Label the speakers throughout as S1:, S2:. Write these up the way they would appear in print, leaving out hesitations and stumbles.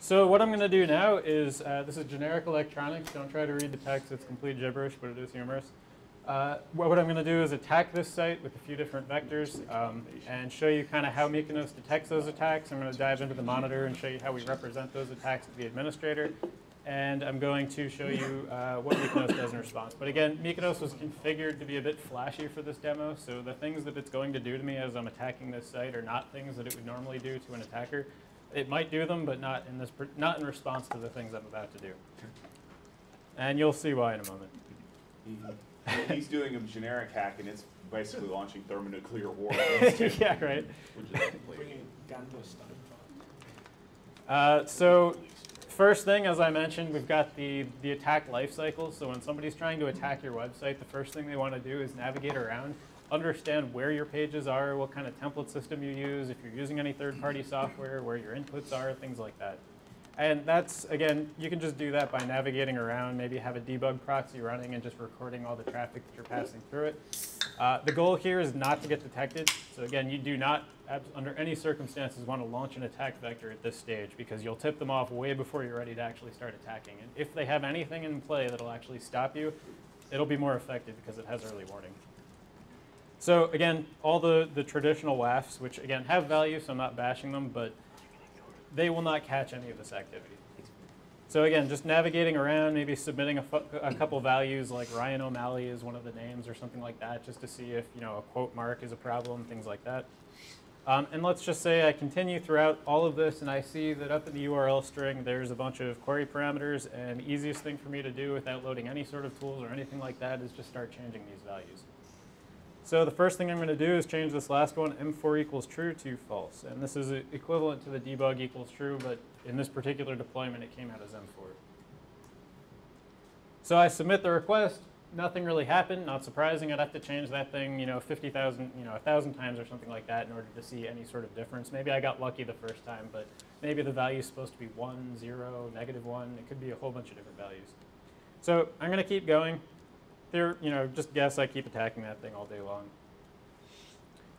S1: So what I'm going to do now is, this is generic electronics. Don't try to read the text. It's complete gibberish, but it is humorous. What I'm going to do is attack this site with a few different vectors and show you kind of how Mykonos detects those attacks. I'm going to dive into the monitor and show you how we represent those attacks to the administrator. And I'm going to show you what Mykonos does in response. But again, Mykonos was configured to be a bit flashy for this demo. So the things that it's going to do to me as I'm attacking this site are not things that it would normally do to an attacker. It might do them, but not in response to the things I'm about to do. And you'll see why in a moment.
S2: He's doing a generic hack, and it's basically launching thermonuclear war.
S1: Yeah, right.
S3: Bringing gun to a stun.
S1: So first thing, as I mentioned, we've got the attack life cycle. So when somebody's trying to attack your website, the first thing they want to do is navigate around, understand where your pages are, what kind of template system you use, if you're using any third-party software, where your inputs are, things like that. And that's, again, you can just do that by navigating around, maybe have a debug proxy running and just recording all the traffic that you're passing through it. The goal here is not to get detected. So again, you do not, under any circumstances, want to launch an attack vector at this stage because you'll tip them off way before you're ready to actually start attacking. And if they have anything in play that'll actually stop you, it'll be more effective because it has early warning. So again, all the traditional WAFs, which again have value, so I'm not bashing them, but they will not catch any of this activity. So again, just navigating around, maybe submitting a couple values like Ryan O'Malley is one of the names or something like that, just to see if a quote mark is a problem, things like that. And let's just say I continue throughout all of this, and I see that up in the URL string there's a bunch of query parameters, and the easiest thing for me to do without loading any sort of tools or anything like that is just start changing these values. So the first thing I'm going to do is change this last one, M4 equals true to false. And this is equivalent to the debug equals true, but in this particular deployment, it came out as M4. So I submit the request. Nothing really happened. Not surprising. I'd have to change that thing, 50,000, 1,000 times or something like that in order to see any sort of difference. Maybe I got lucky the first time, but maybe the value is supposed to be 1, 0, -1. It could be a whole bunch of different values. So I'm going to keep going. Just guess I keep attacking that thing all day long.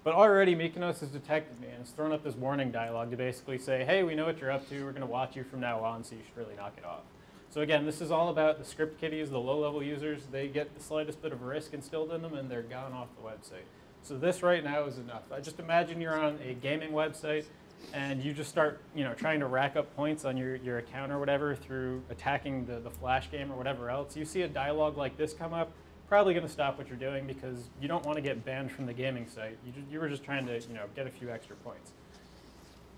S1: But already Mykonos has detected me and has thrown up this warning dialog to basically say, hey, we know what you're up to. We're going to watch you from now on, so you should really knock it off. So again, this is all about the script kiddies, the low-level users. They get the slightest bit of risk instilled in them, and they're gone off the website. So this right now is enough. I just imagine you're on a gaming website, and you just start trying to rack up points on your account or whatever through attacking the Flash game or whatever else. You see a dialogue like this come up, probably going to stop what you're doing because you don't want to get banned from the gaming site. You were just trying to get a few extra points.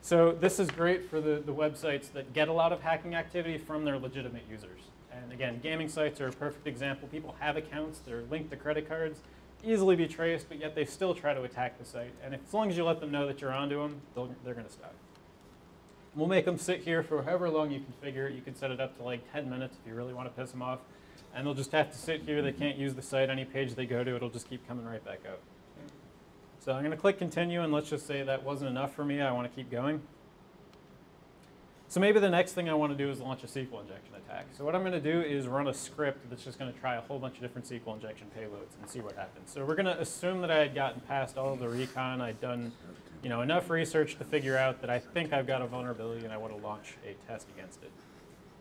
S1: So this is great for the websites that get a lot of hacking activity from their legitimate users. And again, gaming sites are a perfect example. People have accounts, they're linked to credit cards, easily be traced, but yet they still try to attack the site. And as long as you let them know that you're onto them, they're going to stop. We'll make them sit here for however long you configure it. You can set it up to like 10 minutes if you really want to piss them off. And they'll just have to sit here. They can't use the site. Any page they go to, it'll just keep coming right back out. So I'm going to click continue, and let's just say that wasn't enough for me. I want to keep going. So maybe the next thing I want to do is launch a SQL injection attack. So what I'm going to do is run a script that's just going to try a whole bunch of different SQL injection payloads and see what happens. So we're going to assume that I had gotten past all of the recon. I'd done enough research to figure out that I think I've got a vulnerability and I want to launch a test against it.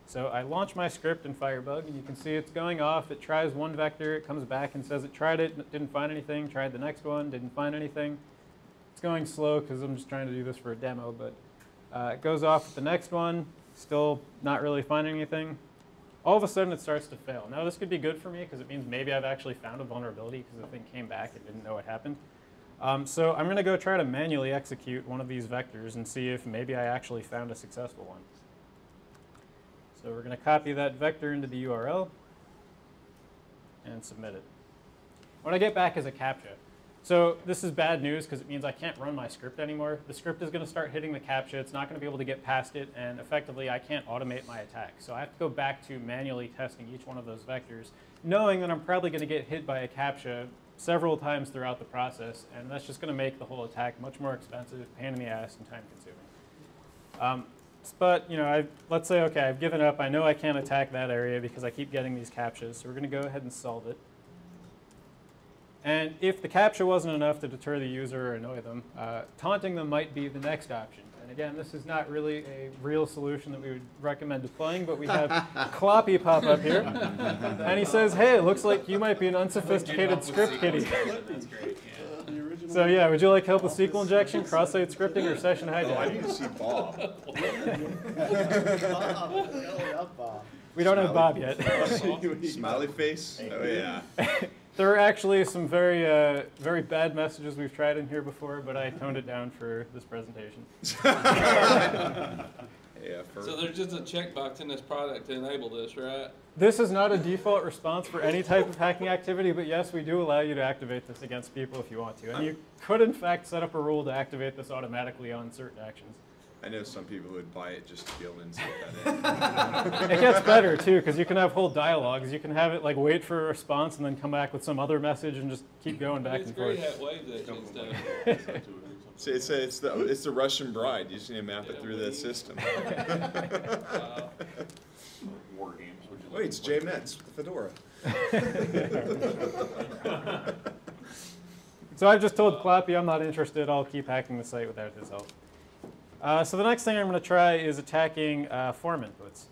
S1: So I launch my script in Firebug, and you can see it's going off. It tries one vector. It comes back and says it tried it, didn't find anything. Tried the next one, didn't find anything. It's going slow because I'm just trying to do this for a demo, but it goes off with the next one, still not really finding anything. All of a sudden, it starts to fail. Now, this could be good for me because it means maybe I've actually found a vulnerability because the thing came back and didn't know what happened. So I'm going to go try to manually execute one of these vectors and see if maybe I actually found a successful one. So we're going to copy that vector into the URL and submit it. What I get back is a CAPTCHA. So this is bad news because it means I can't run my script anymore. The script is going to start hitting the CAPTCHA. It's not going to be able to get past it, and effectively I can't automate my attack. So I have to go back to manually testing each one of those vectors, knowing that I'm probably going to get hit by a CAPTCHA several times throughout the process, and that's just going to make the whole attack much more expensive, pain in the ass, and time consuming. But let's say, okay, I've given up. I know I can't attack that area because I keep getting these CAPTCHAs. So we're going to go ahead and solve it. And if the CAPTCHA wasn't enough to deter the user or annoy them, taunting them might be the next option. And again, this is not really a real solution that we would recommend deploying, but we have Kloppy pop up here. And he says, hey, it looks like you might be an unsophisticated script kiddie.
S4: That's great, yeah.
S1: So yeah, would you like help with SQL injection, cross-site scripting, or session
S5: Oh, I
S1: hijack?
S5: need to see Bob.
S1: We don't have Bob yet.
S5: Smiley face? Oh, yeah.
S1: There are actually some very, very bad messages we've tried in here before, but I toned it down for this presentation.
S5: Yeah,
S4: So there's just a checkbox in this product to enable this, right?
S1: This is not a default response for any type of hacking activity, but yes, we do allow you to activate this against people if you want to. And you could, in fact, set up a rule to activate this automatically on certain actions.
S5: I know some people would buy it just to be able to insert that in.
S1: It gets better, too, because you can have whole dialogues. You can have it like wait for a response and then come back with some other message and just keep going back
S4: It's
S1: and forth.
S4: great how it waves that shit stuff.
S5: See, it's the Russian bride. You just need to map it through that system.
S2: War games. Would you
S5: Wait,
S2: like
S5: it's
S2: to play?
S5: Jay Metz, the fedora.
S1: So I've just told Kloppy I'm not interested. I'll keep hacking the site without his help. So the next thing I'm going to try is attacking form inputs.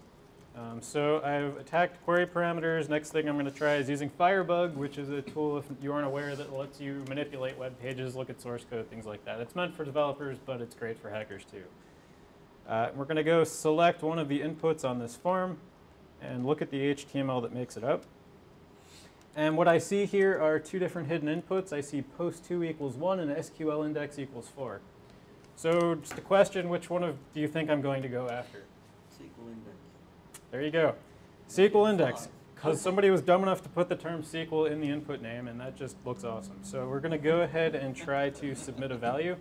S1: So I've attacked query parameters. Next thing I'm going to try is using Firebug, which is a tool, if you aren't aware, that lets you manipulate web pages, look at source code, things like that. It's meant for developers, but it's great for hackers too. We're going to go select one of the inputs on this form and look at the HTML that makes it up. And what I see here are two different hidden inputs. I see post2 equals 1 and SQL index equals 4. So just a question, which one do you think I'm going to go after?
S3: SQL index.
S1: There you go. SQL index, because somebody was dumb enough to put the term SQL in the input name, and that just looks awesome. So we're going to go ahead and try to submit a value.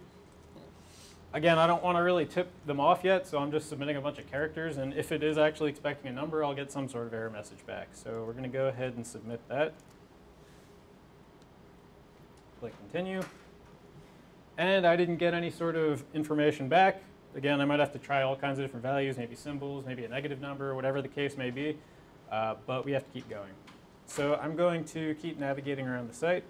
S1: Again, I don't want to really tip them off yet, so I'm just submitting a bunch of characters, and if it is actually expecting a number, I'll get some sort of error message back. So we're going to go ahead and submit that. Click continue. And I didn't get any sort of information back. Again, I might have to try all kinds of different values, maybe symbols, maybe a negative number, whatever the case may be, but we have to keep going. So I'm going to keep navigating around the site.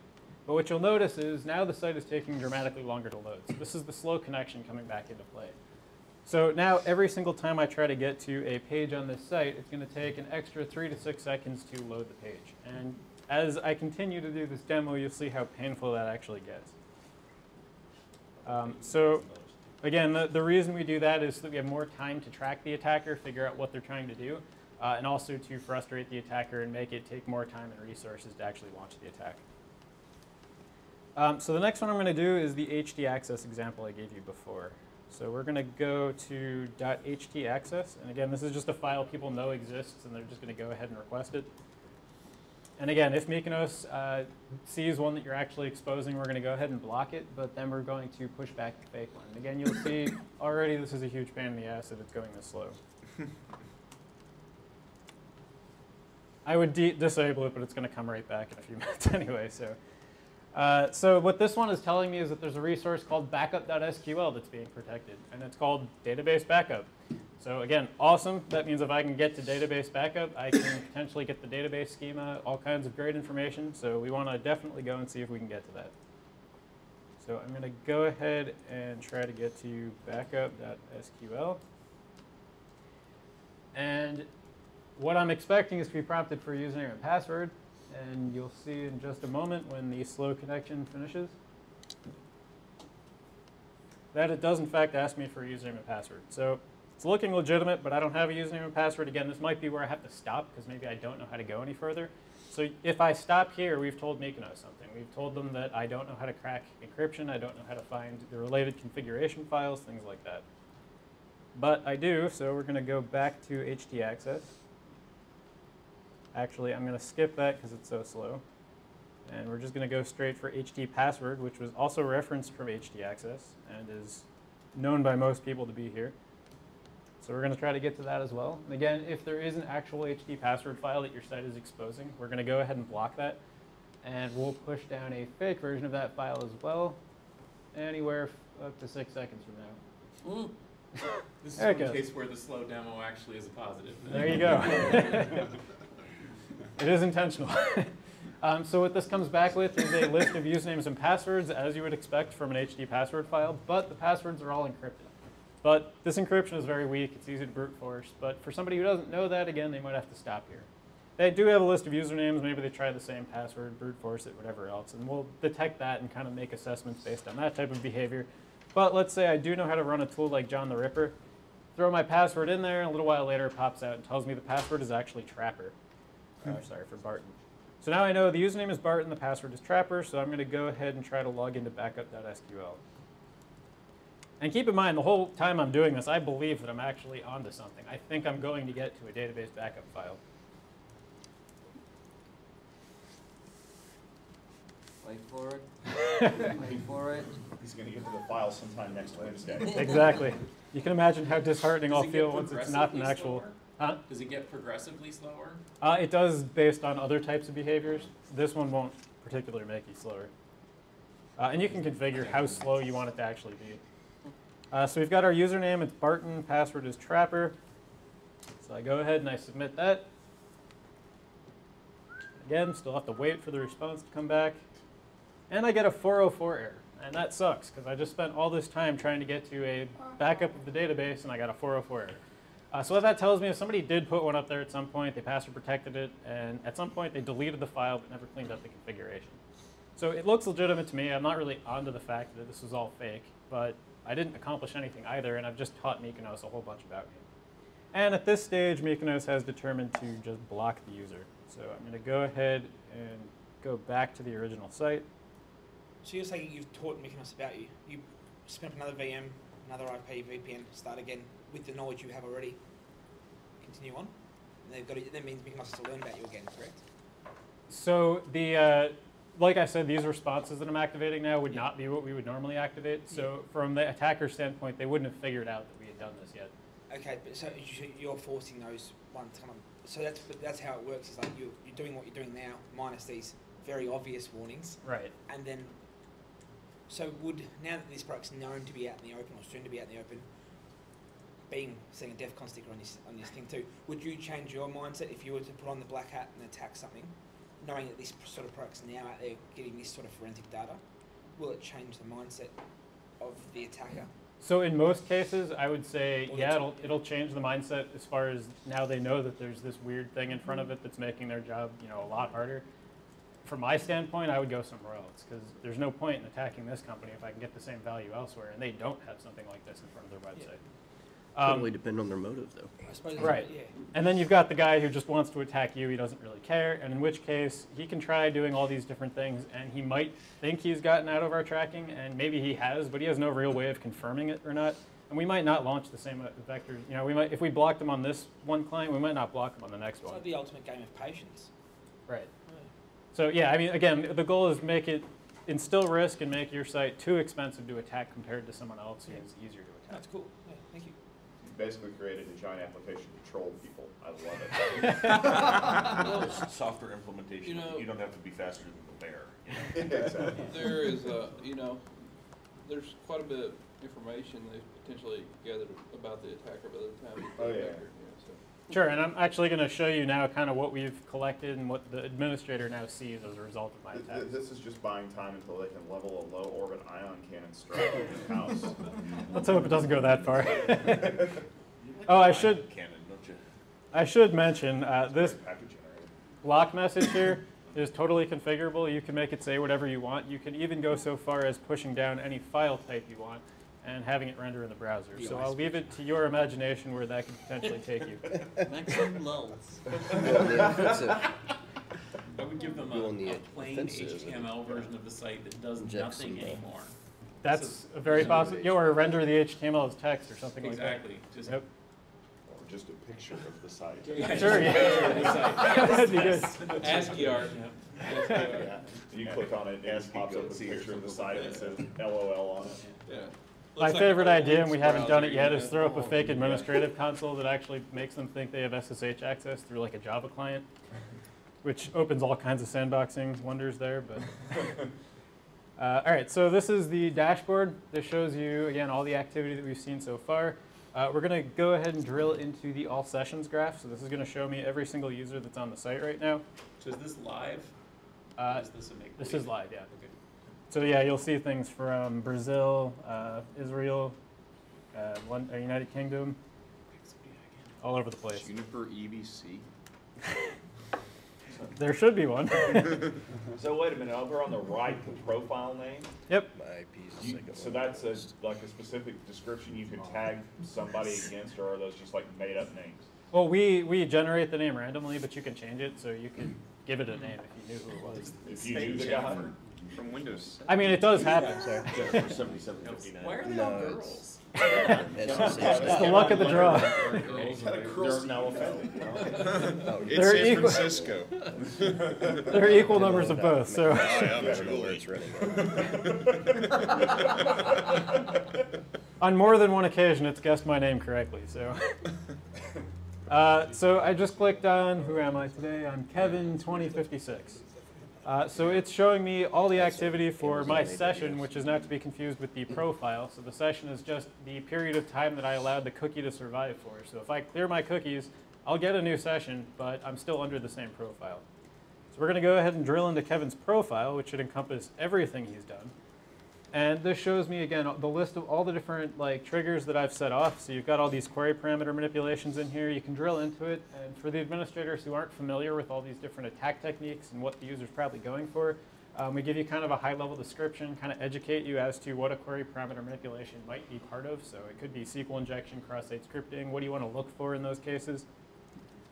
S1: But what you'll notice is now the site is taking dramatically longer to load. So this is the slow connection coming back into play. So now every single time I try to get to a page on this site, it's going to take an extra 3 to 6 seconds to load the page. And as I continue to do this demo, you'll see how painful that actually gets. So again, the reason we do that is so that we have more time to track the attacker, figure out what they're trying to do, and also to frustrate the attacker and make it take more time and resources to actually launch the attack. So the next one I'm going to do is the htaccess example I gave you before. So we're going to go to .htaccess, and again, this is just a file people know exists, and they're just going to go ahead and request it. And again, if Mykonos sees one that you're actually exposing, we're going to go ahead and block it, but then we're going to push back the fake one. And again, you'll see already this is a huge pain in the ass if it's going this slow. I would disable it, but it's going to come right back in a few minutes anyway. So what this one is telling me is that there's a resource called backup.sql that's being protected, and it's called database backup. So again, awesome. That means if I can get to database backup, I can potentially get the database schema, all kinds of great information. So we want to definitely go and see if we can get to that. So I'm going to go ahead and try to get to backup.sql. And what I'm expecting is to be prompted for username and password. And you'll see in just a moment when the slow connection finishes that it does in fact ask me for a username and password. So it's looking legitimate, but I don't have a username and password. Again, this might be where I have to stop because maybe I don't know how to go any further. So if I stop here, we've told Mykonos something. We've told them that I don't know how to crack encryption. I don't know how to find the related configuration files, things like that. But I do, so we're going to go back to htaccess. Actually, I'm going to skip that because it's so slow. And we're just going to go straight for htpassword, which was also referenced from htaccess and is known by most people to be here. So we're going to try to get to that as well. And again, if there is an actual htpassword file that your site is exposing, we're going to go ahead and block that. And we'll push down a fake version of that file as well, anywhere up to 6 seconds from now.
S6: This is
S1: There it
S6: one
S1: goes.
S6: case where the slow demo actually is a positive.
S1: There you go. It is intentional. So what this comes back with is a list of usernames and passwords, as you would expect from an htpassword file, but the passwords are all encrypted. But this encryption is very weak. It's easy to brute force. But for somebody who doesn't know that, again, they might have to stop here. They do have a list of usernames. Maybe they try the same password, brute force it, whatever else. And we'll detect that and kind of make assessments based on that type of behavior. But let's say I do know how to run a tool like John the Ripper. Throw my password in there, and a little while later it pops out and tells me the password is actually Trapper. Sorry, for Barton. So now I know the username is Barton, the password is Trapper, so I'm going to go ahead and try to log into backup.sql. And keep in mind, the whole time I'm doing this, I believe that I'm actually onto something. I think I'm going to get to a database backup file.
S7: Wait for it. Wait for it.
S2: He's going to get to the file sometime next Wednesday.
S1: Exactly. You can imagine how disheartening I'll
S6: Does it
S1: feel
S6: get
S1: once it's not an
S6: progressively
S1: actual...
S6: slower?
S1: Huh?
S6: Does it get progressively slower?
S1: It does based on other types of behaviors. This one won't particularly make you slower. And you can configure how slow you want it to actually be. So we've got our username, it's Barton, password is Trapper. So I go ahead and I submit that. Again, still have to wait for the response to come back. And I get a 404 error. And that sucks, because I just spent all this time trying to get to a backup of the database, and I got a 404 error. So what that tells me is somebody did put one up there at some point, they password protected it, and at some point they deleted the file but never cleaned up the configuration. So it looks legitimate to me. I'm not really onto the fact that this was all fake, but I didn't accomplish anything either, and I've just taught Mykonos a whole bunch about me. And at this stage, Mykonos has determined to just block the user. So I'm going to go ahead and go back to the original site.
S3: So you're saying you've taught Mykonos about you. You spin up another VM, another IP, VPN, start again with the knowledge you have already. Continue on. And they've got to, that means Mykonos has to learn about you again, correct?
S1: So the, like I said, these responses that I'm activating now would not be what we would normally activate. So from the attacker standpoint, they wouldn't have figured out that we had done this yet.
S3: Okay, but so you're forcing those one time. So that's how it works. Is like you're doing what you're doing now, minus these very obvious warnings.
S1: Right.
S3: And then, so would, now that this product's known to be out in the open, or soon to be out in the open, seeing a DEFCON sticker on this thing too, would you change your mindset if you were to put on the black hat and attack something, knowing that this sort of product's now out there getting this sort of forensic data? Will it change the mindset of the attacker?
S1: So in most cases, I would say, yeah, it'll change the mindset as far as now they know that there's this weird thing in front of it that's making their job, a lot harder. From my standpoint, I would go somewhere else, because there's no point in attacking this company if I can get the same value elsewhere, and they don't have something like this in front of their website.
S8: Totally depend on their motive, though.
S3: I suppose.
S1: Right.
S3: Yeah.
S1: And then you've got the guy who just wants to attack you. He doesn't really care. And in which case, he can try doing all these different things, and he might think he's gotten out of our tracking, and maybe he has, but he has no real way of confirming it or not. And we might not launch the same vectors. We might, if we blocked him on this one client, we might not block him on the next
S3: It's
S1: one.
S3: like the ultimate game of patience.
S1: Right. So yeah, I mean, again, the goal is make it instill risk and make your site too expensive to attack compared to someone else who is easier to attack.
S3: That's cool. Yeah, thank you.
S2: You basically created a giant application to troll people. I love it.
S9: Software implementation. You don't have to be faster than the bear.
S2: Exactly.
S4: There is, there's quite a bit of information they've potentially gathered about the attacker by the time
S2: Oh, yeah.
S1: Sure, and I'm actually going to show you now kind of what we've collected and what the administrator now sees as a result of my attack.
S2: This is just buying time until they can level a low orbit ion cannon straight in his house.
S1: Let's hope it doesn't go that far. Oh, I should mention this block message here is totally configurable. You can make it say whatever you want. You can even go so far as pushing down any file type you want and having it render in the browser. So I'll leave it to your imagination where that could potentially take you.
S7: Maximum lulls.
S6: I would give them a plain HTML version of the site that does nothing anymore.
S1: That's a very possible. Or render the HTML as text or something like that.
S6: Exactly.
S1: Yep.
S2: Or just a picture of the site.
S1: Sure, yeah. That'd be good.
S4: ASCII art.
S2: Yeah. You click on it and it pops up a picture of the site and it says LOL on it.
S4: Yeah.
S1: My favorite idea, and we haven't done it yet, is throw up a fake administrative console that actually makes them think they have SSH access through like a Java client, which opens all kinds of sandboxing wonders there. But all right, so this is the dashboard. This shows you, again, all the activity that we've seen so far. We're going to go ahead and drill into the all sessions graph. So this is going to show me every single user that's on the site right now.
S6: So is this live? Is this a make-believe?
S1: This is live, yeah.
S6: Okay.
S1: So yeah, you'll see things from Brazil, Israel, United Kingdom, all over the place.
S5: Juniper EBC.
S1: There should be one.
S2: So wait a minute, over on the right, the profile name?
S1: Yep.
S2: So that's like a specific description you could tag somebody against, or are those just like made up names?
S1: Well, we generate the name randomly, but you can change it, so you can give it a name if you knew who it was.
S2: If you knew the guy.
S5: From Windows.
S1: I mean, it does happen. So.
S9: 7759.
S6: Why are they all girls?
S1: It's the luck of the draw.
S2: They're now offended, you know?
S5: It's
S1: They're
S5: San
S1: equal-
S5: Francisco.
S1: There are equal numbers of both. So. On more than one occasion, it's guessed my name correctly. So. So I just clicked on, who am I today? I'm Kevin 2056. So it's showing me all the activity for my session, which is not to be confused with the profile. So the session is just the period of time that I allowed the cookie to survive for. So if I clear my cookies, I'll get a new session, but I'm still under the same profile. So we're going to go ahead and drill into Kevin's profile, which should encompass everything he's done. And this shows me, again, the list of all the different triggers that I've set off. So you've got all these query parameter manipulations in here. You can drill into it. And for the administrators who aren't familiar with all these different attack techniques and what the user's probably going for, we give you kind of a high-level description, kind of educate you as to what a query parameter manipulation might be part of. So it could be SQL injection, cross-site scripting. What do you want to look for in those cases?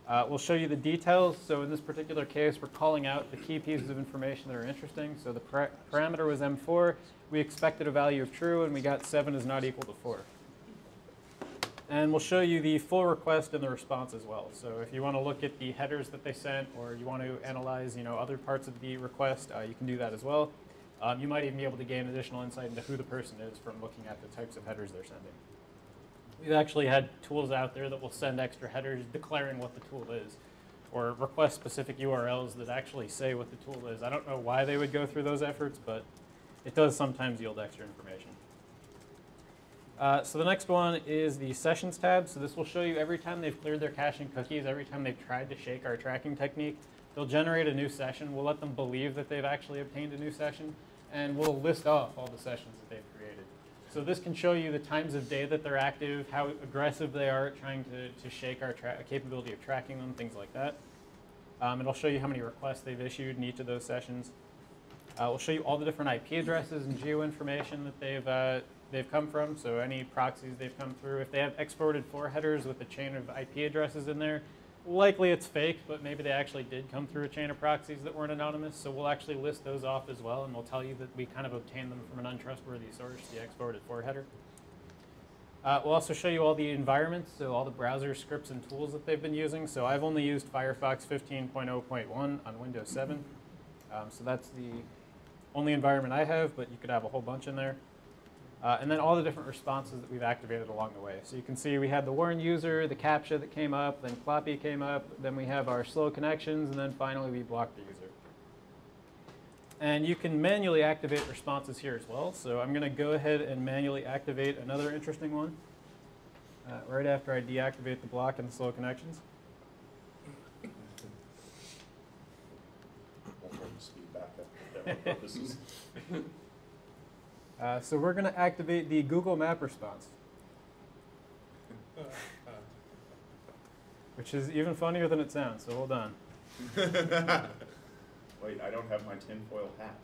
S1: We'll show you the details. So in this particular case, we're calling out the key pieces of information that are interesting. So the parameter was M4. We expected a value of true, and we got 7 is not equal to 4. And we'll show you the full request and the response as well. So if you want to look at the headers that they sent, or you want to analyze other parts of the request, you can do that as well. You might even be able to gain additional insight into who the person is from looking at the types of headers they're sending. We've actually had tools out there that will send extra headers declaring what the tool is, or request specific URLs that actually say what the tool is. I don't know why they would go through those efforts, but it does sometimes yield extra information. So the next one is the Sessions tab. So this will show you every time they've cleared their caching cookies, every time they've tried to shake our tracking technique, they'll generate a new session. We'll let them believe that they've actually obtained a new session, and we'll list off all the sessions that they've created. So this can show you the times of day that they're active, how aggressive they are at trying to shake our capability of tracking them, things like that. It'll show you how many requests they've issued in each of those sessions. We'll show you all the different IP addresses and geo information that they've come from, so any proxies they've come through. If they have exported 4 headers with a chain of IP addresses in there, likely it's fake, but maybe they actually did come through a chain of proxies that weren't anonymous, so we'll actually list those off as well, and we'll tell you that we kind of obtained them from an untrustworthy source, the exported 4 header. We'll also show you all the environments, so all the browser scripts and tools that they've been using. So I've only used Firefox 15.0.1 on Windows 7, so that's the only environment I have, but you could have a whole bunch in there. And then all the different responses that we've activated along the way. So you can see we had the warn user, the CAPTCHA that came up, then Cloppy came up, then we have our slow connections, and then finally we blocked the user. And you can manually activate responses here as well. So I'm going to go ahead and manually activate another interesting one right after I deactivate the block and the slow connections. So we're going to activate the Google Map response, which is even funnier than it sounds, so hold on.
S2: Wait, I don't have my tinfoil hat.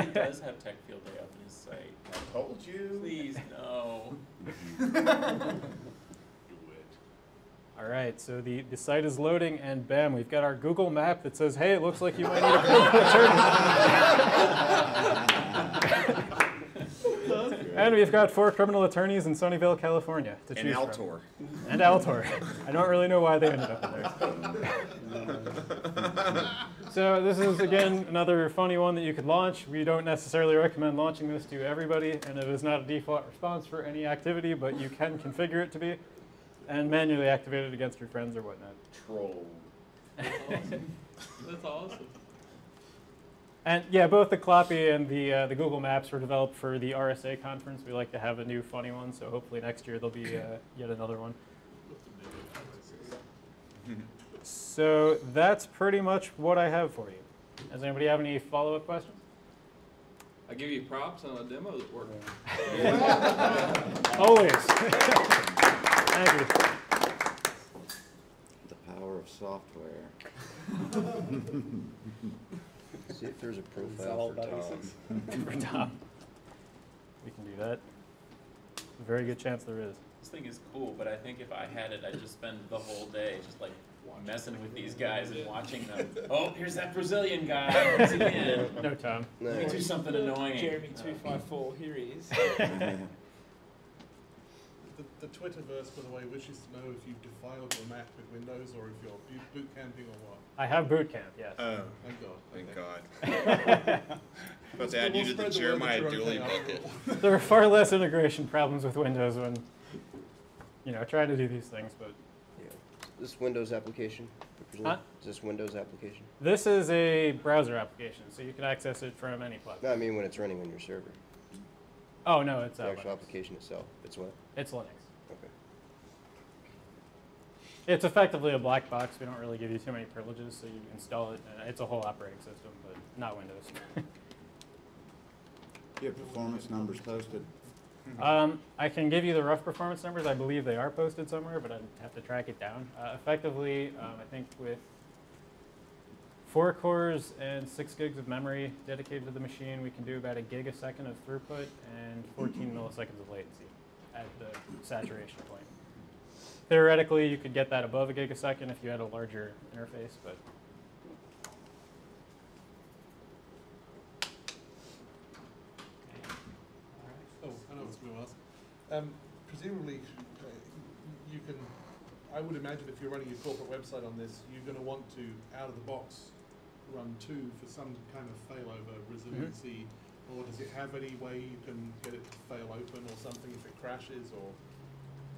S6: He does have Tech Field Day up in his site.
S2: I told you.
S6: Please, no.
S1: All right, so the site is loading, and bam, we've got our Google map that says, hey, it looks like you might need a criminal attorney. And we've got 4 criminal attorneys in Sunnyvale, California to choose from. And Altor. I don't really know why they ended up in there. So this is, again, another funny one that you could launch. We don't necessarily recommend launching this to everybody, and it is not a default response for any activity, but you can configure it to be, and manually activate it against your friends or whatnot.
S2: Troll.
S6: That's awesome. That's awesome.
S1: And yeah, both the Cloppy and the Google Maps were developed for the RSA conference. We like to have a new funny one, so hopefully next year there'll be yet another one. So that's pretty much what I have for you. Does anybody have any follow-up questions?
S4: I give you props on a demo that worked.
S1: Always. Thank you.
S10: The power of software.
S8: See if there's a profile for Tom.
S1: For Tom. We can do that. Very good chance there is.
S6: This thing is cool, but I think if I had it, I'd just spend the whole day just like messing with these guys and watching them. Oh, here's that Brazilian guy once again.
S1: No, Tom.
S6: Let me do something annoying.
S3: Jeremy 254, here he is.
S11: The Twitterverse, by the way, wishes to know if you've defiled your Mac with Windows or if you're boot camping or what.
S1: I have boot camp, yes.
S5: Oh,
S11: Thank God.
S5: thank God. About to add you to the Jeremiah Dooley bucket.
S1: There are far less integration problems with Windows when, trying to do these things, but.
S8: Yeah. This Windows application?
S1: Huh?
S8: Is this Windows application?
S1: This is a browser application, so you can access it from any platform.
S8: No, I mean when it's running on your server.
S1: Oh, no, it's
S8: The actual
S1: Linux.
S8: application itself. It's what?
S1: It's Linux.
S8: Okay.
S1: It's effectively a black box. We don't really give you too many privileges, so you install it. It's a whole operating system, but not Windows.
S10: Do you have performance numbers posted?
S1: I can give you the rough performance numbers. I believe they are posted somewhere, but I'd have to track it down. Effectively, I think with 4 cores and 6 gigs of memory dedicated to the machine, we can do about 1 gig a second of throughput and 14 milliseconds of latency at the saturation point. Theoretically, you could get that above 1 gig a second if you had a larger interface, but
S11: Oh, I know what I was going to ask. Presumably, you can, I would imagine if you're running your corporate website on this, you're going to want to, out of the box, run 2 for some kind of failover resiliency, or does it have any way you can get it to fail open or something if it crashes, or?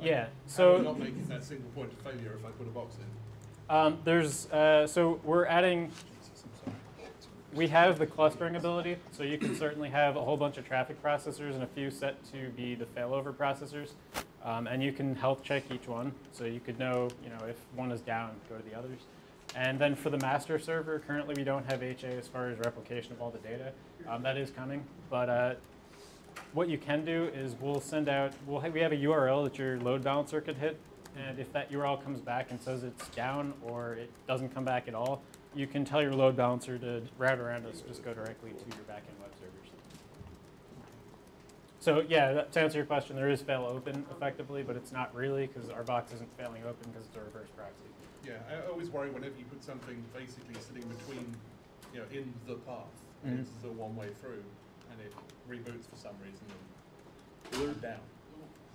S1: yeah.
S11: How do
S1: So
S11: we not make it that single point of failure if I put a box in?
S1: so we're adding. We have the clustering ability, so you can certainly have a whole bunch of traffic processors and a few set to be the failover processors, and you can health check each one, so you could know, if one is down, go to the others. And then for the master server, currently we don't have HA as far as replication of all the data. That is coming, but what you can do is we'll send out. We have a URL that your load balancer could hit, and if that URL comes back and says it's down or it doesn't come back at all, you can tell your load balancer to route around us, just go directly to your backend web servers. So yeah, to answer your question, there is fail open effectively, but it's not really because our box isn't failing open because it's a reverse proxy.
S11: Yeah, I always worry whenever you put something basically sitting between, in the path, it's the one way through, and it reboots for some reason and we're down.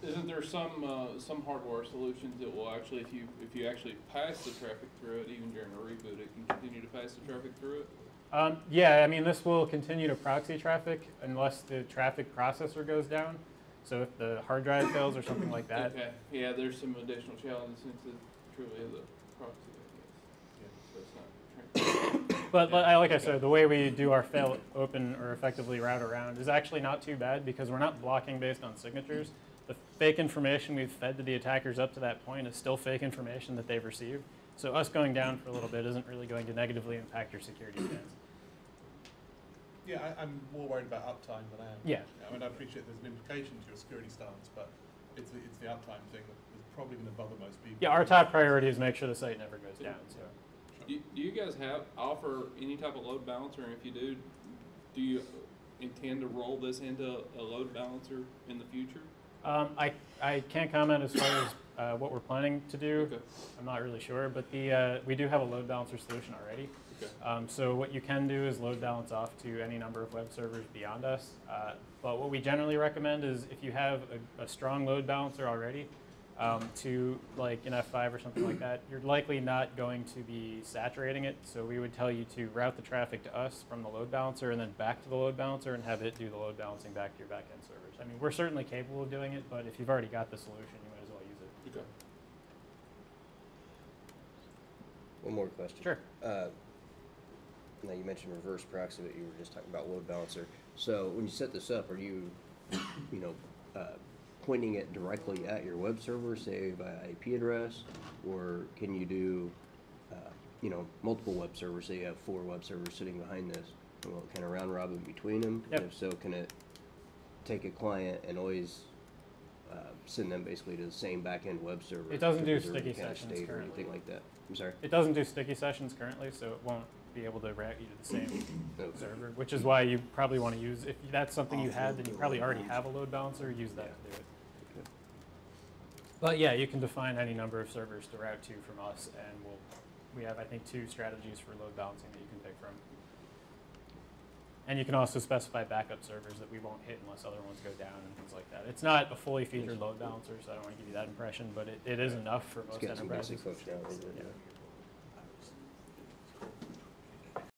S4: Isn't there some hardware solutions that will actually, if you actually pass the traffic through it, even during a reboot, it can continue to pass the traffic through it?
S1: Yeah, I mean, this will continue to proxy traffic unless the traffic processor goes down. So if the hard drive fails or something like that.
S4: Okay. Yeah, there's some additional challenges since it truly is a proxy, I guess. So it's not.
S1: But like I said, the way we do our fail open or effectively route around is actually not too bad because we're not blocking based on signatures. The fake information we've fed to the attackers up to that point is still fake information that they've received. So us going down for a little bit isn't really going to negatively impact your security stance.
S11: Yeah, I'm more worried about uptime than I am.
S1: Yeah.
S11: I mean, I appreciate there's an implication to your security stance, but it's the uptime thing that is probably going to bother most people.
S1: Yeah, our top priority is make sure the site never goes down. So.
S4: Do you guys offer any type of load balancer? And if you do you intend to roll this into a load balancer in the future?
S1: I can't comment as far as what we're planning to do.
S4: Okay.
S1: I'm not really sure, but we do have a load balancer solution already.
S4: Okay.
S1: So what you can do is load balance off to any number of web servers beyond us. But what we generally recommend is if you have a strong load balancer already, to like an F5 or something like that, you're likely not going to be saturating it. So we would tell you to route the traffic to us from the load balancer and then back to the load balancer and have it do the load balancing back to your backend servers. I mean, we're certainly capable of doing it, but if you've already got the solution, you might as well use it.
S4: Okay.
S8: One more question.
S1: Sure.
S8: Now you mentioned reverse proxy, but you were just talking about load balancer. So when you set this up, are you, pointing it directly at your web server, say by IP address, or can you do, multiple web servers? Say you have 4 web servers sitting behind this. Well, kind of round robin between them?
S1: Yep.
S8: And if so, can it take a client and always send them basically to the same back-end web server?
S1: It doesn't
S8: to
S1: do
S8: preserve
S1: sticky
S8: the kind of
S1: sessions
S8: state or
S1: currently.
S8: anything like that? I'm sorry?
S1: It doesn't do sticky sessions currently, so it won't be able to route you to the same
S8: Okay.
S1: server, which is why you probably want to use, if that's something you had, then you probably already have a load balancer, use that to do it.
S8: Okay.
S1: But yeah, you can define any number of servers to route to from us, and we have, I think, 2 strategies for load balancing that you can pick from. And you can also specify backup servers that we won't hit unless other ones go down and things like that. It's not a fully featured load balancer, so I don't want to give you that impression, but it is enough for
S8: It's
S1: most
S8: got some
S1: enterprises.
S8: basic functionality.
S1: Yeah.